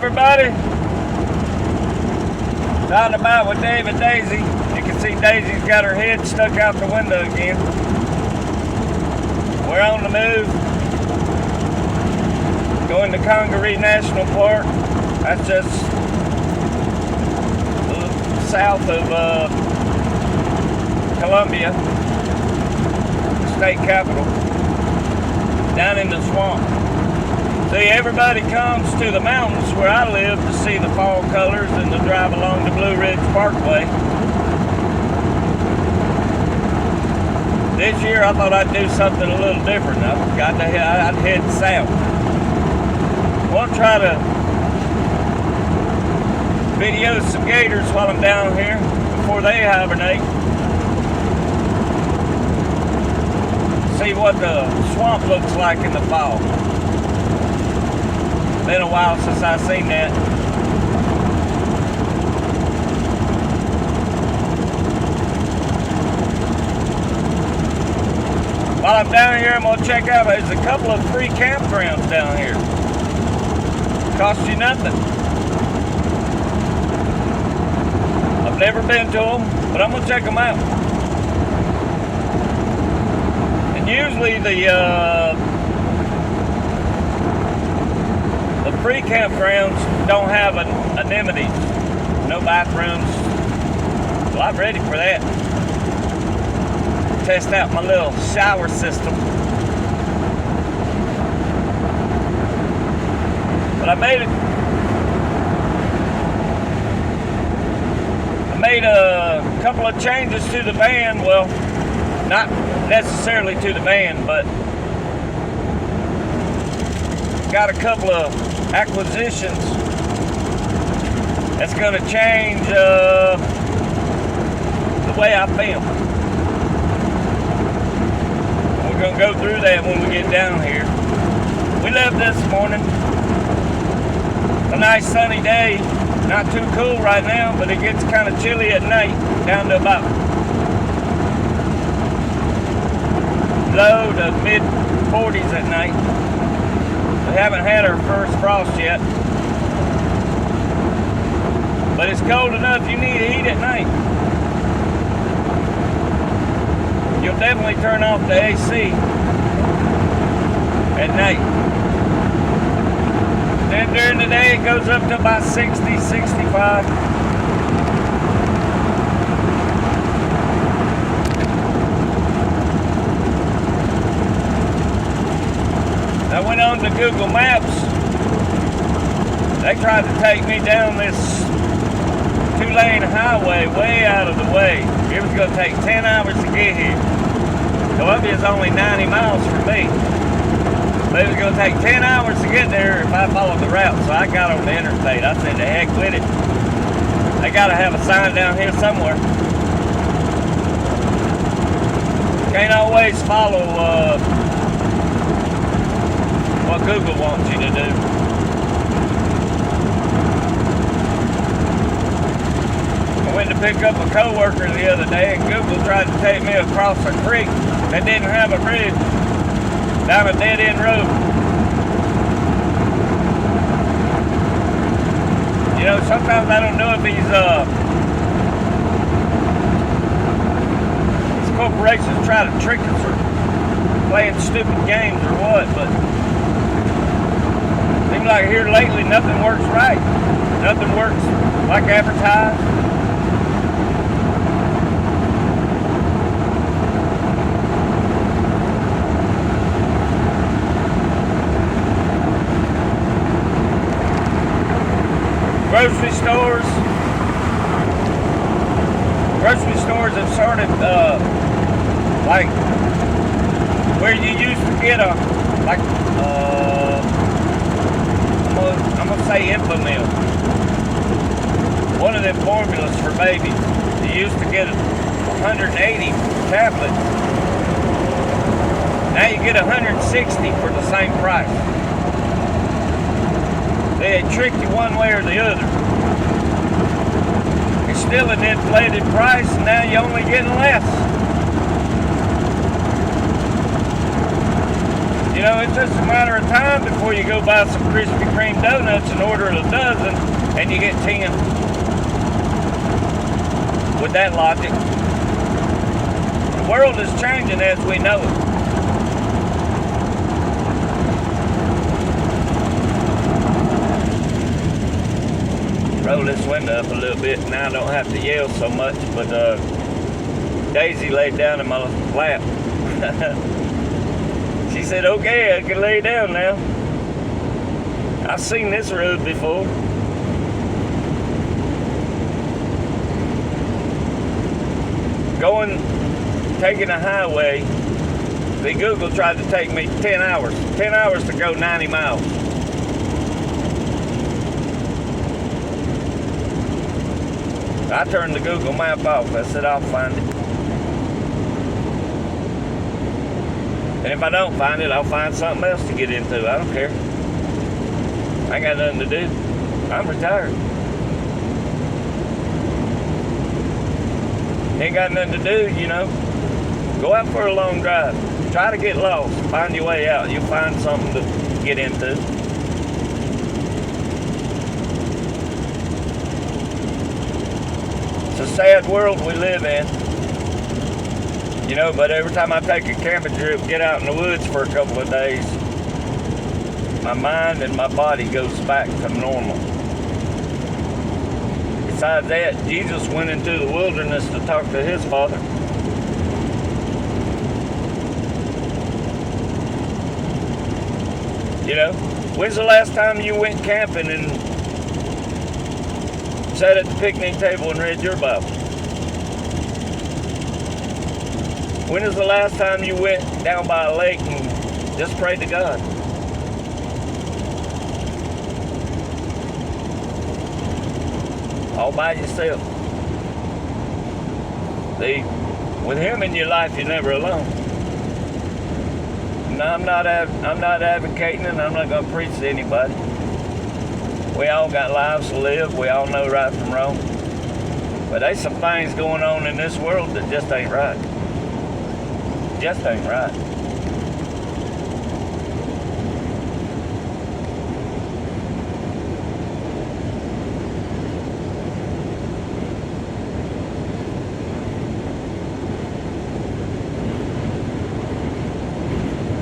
everybody. Out and about with Dave and Daisy. You can see Daisy's got her head stuck out the window again. We're on the move. Going to Congaree National Park. That's just south of Columbia, state capital, down in the swamp. See, everybody comes to the mountains where I live to see the fall colors and to drive along the Blue Ridge Parkway. This year I thought I'd do something a little different. I'd head south. I want to try to video some gators while I'm down here before they hibernate. See what the swamp looks like in the fall. Been a while since I've seen that. While I'm down here, I'm going to check out, there's a couple of free campgrounds down here. Cost you nothing. I've never been to them, but I'm going to check them out. And usually the free campgrounds don't have amenities, no bathrooms. Well, I'm ready for that. Test out my little shower system. But I made a couple of changes to the van. Well, not necessarily to the van, but got a couple of acquisitions that's going to change the way I film. We're going to go through that when we get down here. We left this morning. A nice sunny day. Not too cool right now, but it gets kind of chilly at night, down to about low to mid 40s at night. We haven't had our first frost yet, but it's cold enough you need heat at night. You'll definitely turn off the AC at night. Then during the day it goes up to about 60, 65. I went on to Google Maps. They tried to take me down this 2-lane highway way out of the way. It was going to take 10 hours to get here. Columbia's only 90 miles from me. But it was going to take 10 hours to get there if I followed the route. So I got on the interstate. I said, the heck with it. They got to have a sign down here somewhere. Can't always follow what Google wants you to do. I went to pick up a coworker the other day and Google tried to take me across a creek that didn't have a bridge, down a dead-end road. You know, sometimes I don't know if these corporations try to trick us or playing stupid games or what, but seems like here lately nothing works right. Nothing works like advertised. Grocery stores have started like where you used to get a I'm gonna say Infamil, one of them formulas for babies. You used to get 180 tablets. Now you get 160 for the same price. They trick you one way or the other. It's still an inflated price, and now you're only getting less. You know, it's just a matter of time before you go buy some Krispy Kreme donuts and order a dozen, and you get 10. With that logic, the world is changing as we know it. Roll this window up a little bit. Now I don't have to yell so much, but Daisy laid down in my lap. She said, okay, I can lay down now. I've seen this road before. Taking a highway, the Google tried to take me 10 hours. 10 hours to go 90 miles. I turned the Google map off. I said, I'll find it. And if I don't find it, I'll find something else to get into. I don't care. I ain't got nothing to do. I'm retired. Ain't got nothing to do, you know. Go out for a long drive. Try to get lost. Find your way out. You'll find something to get into. It's a sad world we live in. You know, but every time I take a camping trip, get out in the woods for a couple of days, my mind and my body goes back to normal. Besides that, Jesus went into the wilderness to talk to his Father. You know, when's the last time you went camping and sat at the picnic table and read your Bible? When is the last time you went down by a lake and just prayed to God? All by yourself. See, with him in your life, you're never alone. Now, I'm not advocating, and I'm not going to preach to anybody. We all got lives to live. We all know right from wrong. But there's some things going on in this world that just ain't right. Just ain't right.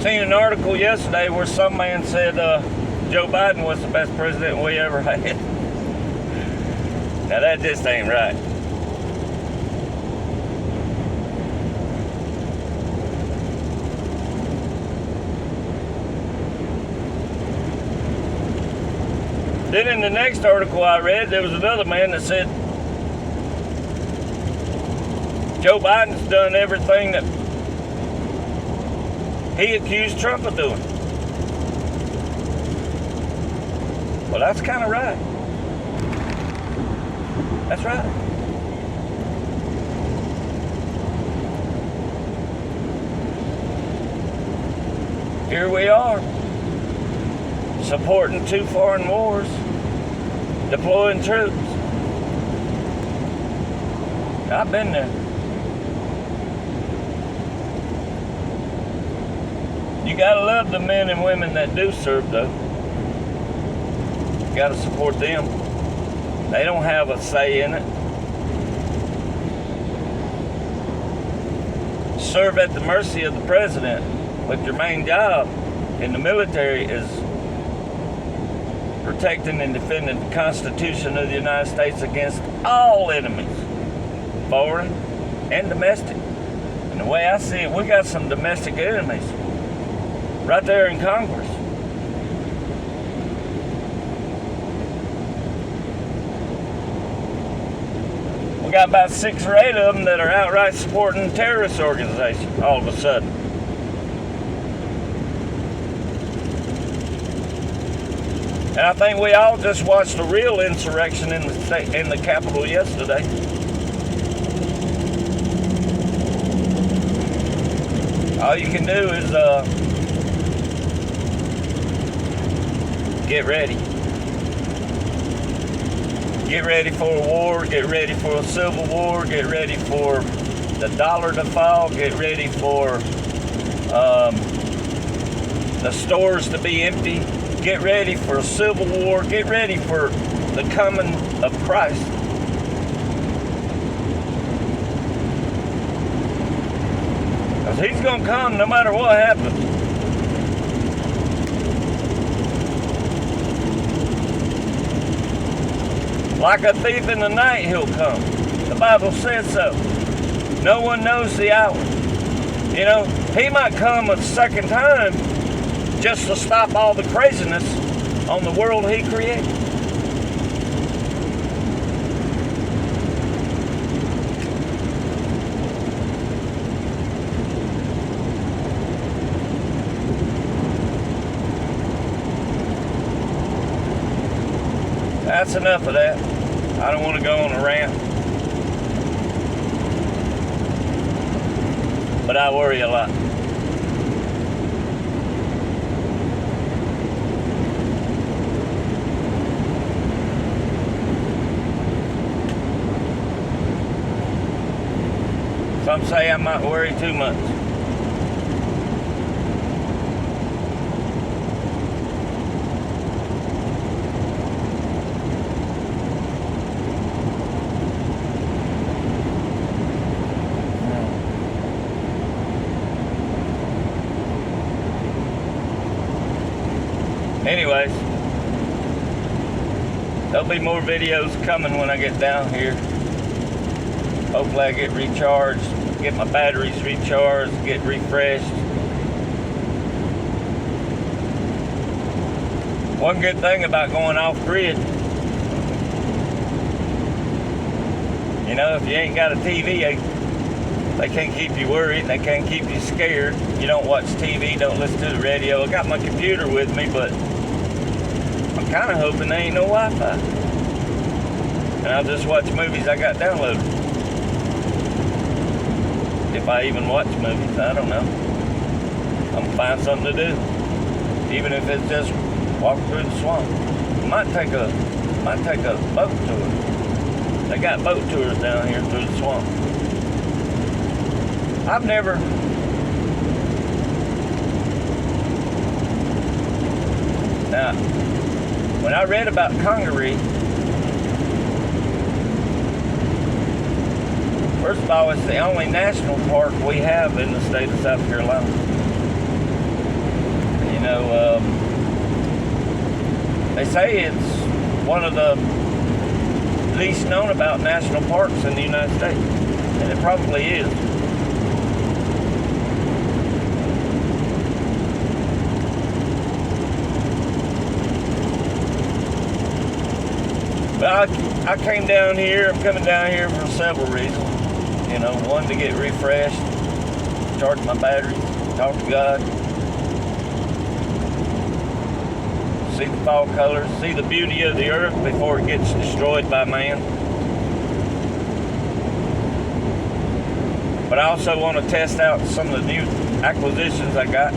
Seen an article yesterday where some man said Joe Biden was the best president we ever had. Now that just ain't right. Then in the next article I read, there was another man that said Joe Biden's done everything that he accused Trump of doing. Well, that's kind of right. That's right. Here we are, supporting 2 foreign wars, deploying troops. I've been there. You gotta love the men and women that do serve, though. You gotta support them. They don't have a say in it. Serve at the mercy of the president, but your main job in the military is protecting and defending the Constitution of the United States against all enemies, foreign and domestic. And the way I see it, we got some domestic enemies right there in Congress. We got about 6 or 8 of them that are outright supporting terrorist organizations all of a sudden. And I think we all just watched a real insurrection in the Capitol yesterday. All you can do is get ready. Get ready for a war, get ready for a civil war, get ready for the dollar to fall, get ready for the stores to be empty. Get ready for a civil war. Get ready for the coming of Christ. Because he's going to come no matter what happens. Like a thief in the night, he'll come. The Bible says so. No one knows the hour. You know, he might come a second time just to stop all the craziness on the world he created. That's enough of that. I don't want to go on a rant. But I worry a lot. Some say I might worry too much. Anyways, there'll be more videos coming when I get down here. Hopefully I get recharged, get my batteries recharged, get refreshed. One good thing about going off grid, you know, if you ain't got a TV, they can't keep you worried, they can't keep you scared. You don't watch TV, don't listen to the radio. I got my computer with me, but I'm kind of hoping there ain't no Wi-Fi. And I'll just watch movies I got downloaded. If I even watch movies, I don't know. I'm gonna find something to do. Even if it's just walk through the swamp. Might take a boat tour. They got boat tours down here through the swamp. I've never now when I read about Congaree, first of all, it's the only national park we have in the state of South Carolina. You know, they say it's one of the least known about national parks in the United States, and it probably is. But I came down here, I'm coming down here for several reasons. You know, one, to get refreshed, charge my batteries, talk to God, see the fall colors, see the beauty of the earth before it gets destroyed by man. But I also want to test out some of the new acquisitions I got.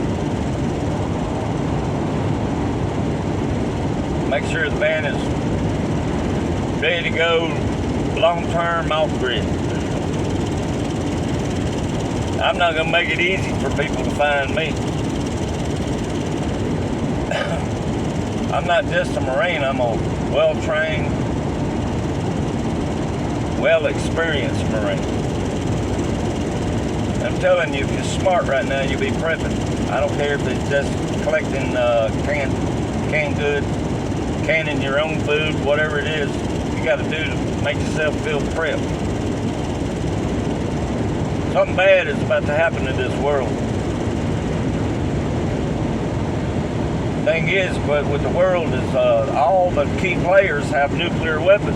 Make sure the van is ready to go long-term off-grid. I'm not going to make it easy for people to find me. I'm not just a Marine, I'm a well-trained, well-experienced Marine. I'm telling you, if you're smart right now, you'll be prepping. I don't care if it's just collecting canned goods, canning your own food, whatever it is you got to do to make yourself feel prepped. Something bad is about to happen to this world. Thing is, but with the world is all the key players have nuclear weapons.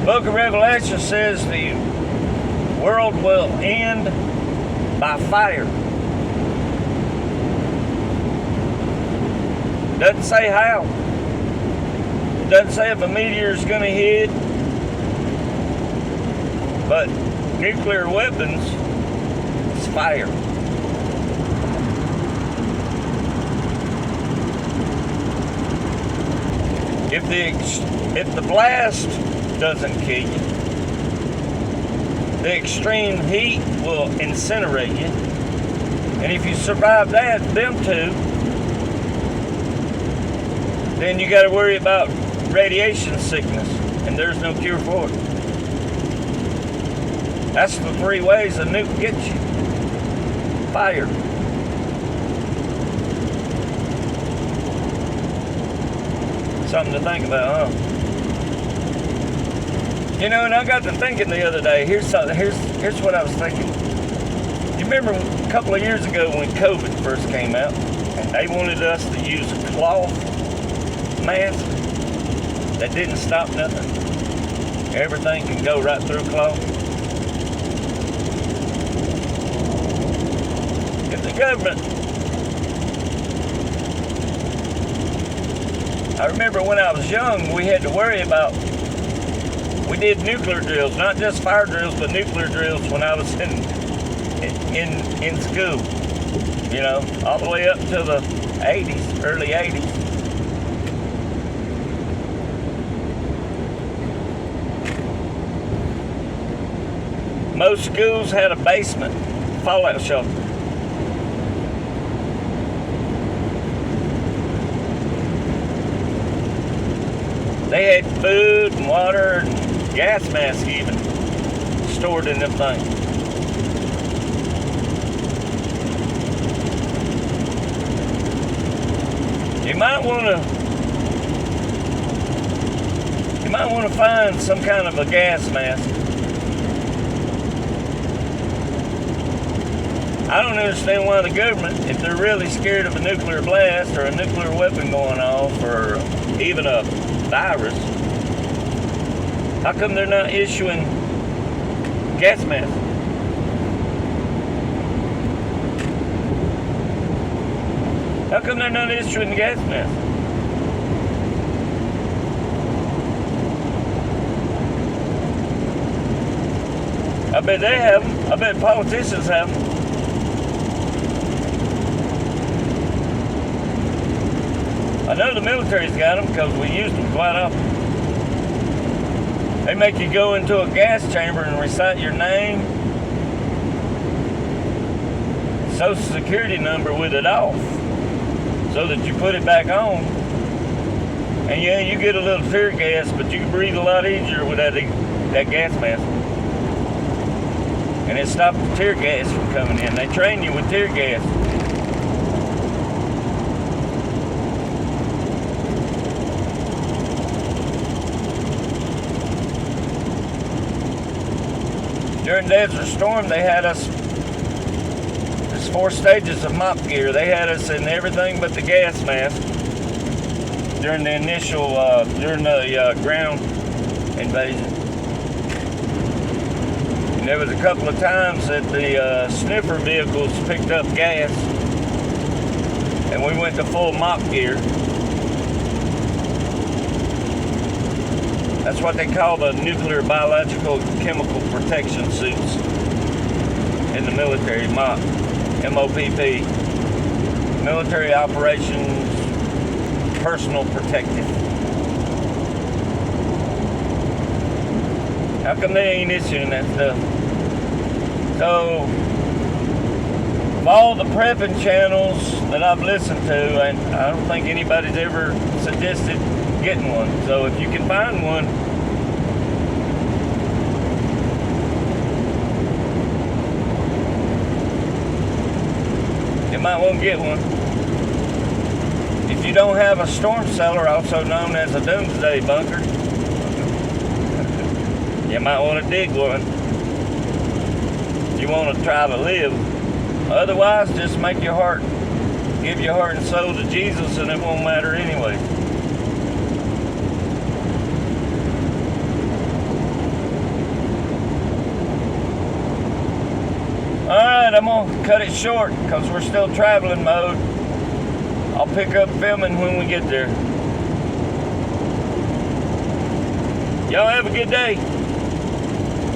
The book of Revelation says the world will end by fire. Doesn't say how. Doesn't say if a meteor is going to hit. But nuclear weapons is fire. If the blast doesn't kill you, the extreme heat will incinerate you. And if you survive them two, then you got to worry about radiation sickness, and there's no cure for it. That's the 3 ways a nuke gets you. Fire. Something to think about, huh? You know, and I got to thinking the other day, here's what I was thinking. You remember a couple of years ago when COVID first came out, and they wanted us to use a cloth mask that didn't stop nothing? Everything can go right through cloth. If the government, I remember when I was young, we had to worry about, we did nuclear drills, not just fire drills, but nuclear drills when I was in school. You know, all the way up to the 80s, early 80s. Most schools had a basement fallout shelter. They had food and water and gas masks even stored in them things. You might want to find some kind of a gas mask. I don't understand why the government, if they're really scared of a nuclear blast or a nuclear weapon going off or even a virus, how come they're not issuing gas masks? How come they're not issuing gas masks? I bet they have them. I bet politicians have them. I know the military's got them because we use them quite often. They make you go into a gas chamber and recite your name, social security number with it off, so that you put it back on. And yeah, you get a little tear gas, but you can breathe a lot easier with that gas mask. And it stops the tear gas from coming in. They train you with tear gas. During Desert Storm, they had us, there's 4 stages of mop gear. They had us in everything but the gas mask during the initial, during the ground invasion. And there was a couple of times that the sniffer vehicles picked up gas, and we went to full mop gear. That's what they call the nuclear, biological, chemical protection suits in the military, MOPP, M-O-P-P. Military Operations Personal Protective. How come they ain't issuing that stuff? So, of all the prepping channels that I've listened to, and I don't think anybody's ever suggested getting one. So if you can find one, you might want to get one. If you don't have a storm cellar, also known as a doomsday bunker, you might want to dig one. You want to try to live. Otherwise, just make your heart, give your heart and soul to Jesus, and it won't matter anyway. Alright, I'm going to cut it short because we're still traveling mode. I'll pick up filming when we get there. Y'all have a good day.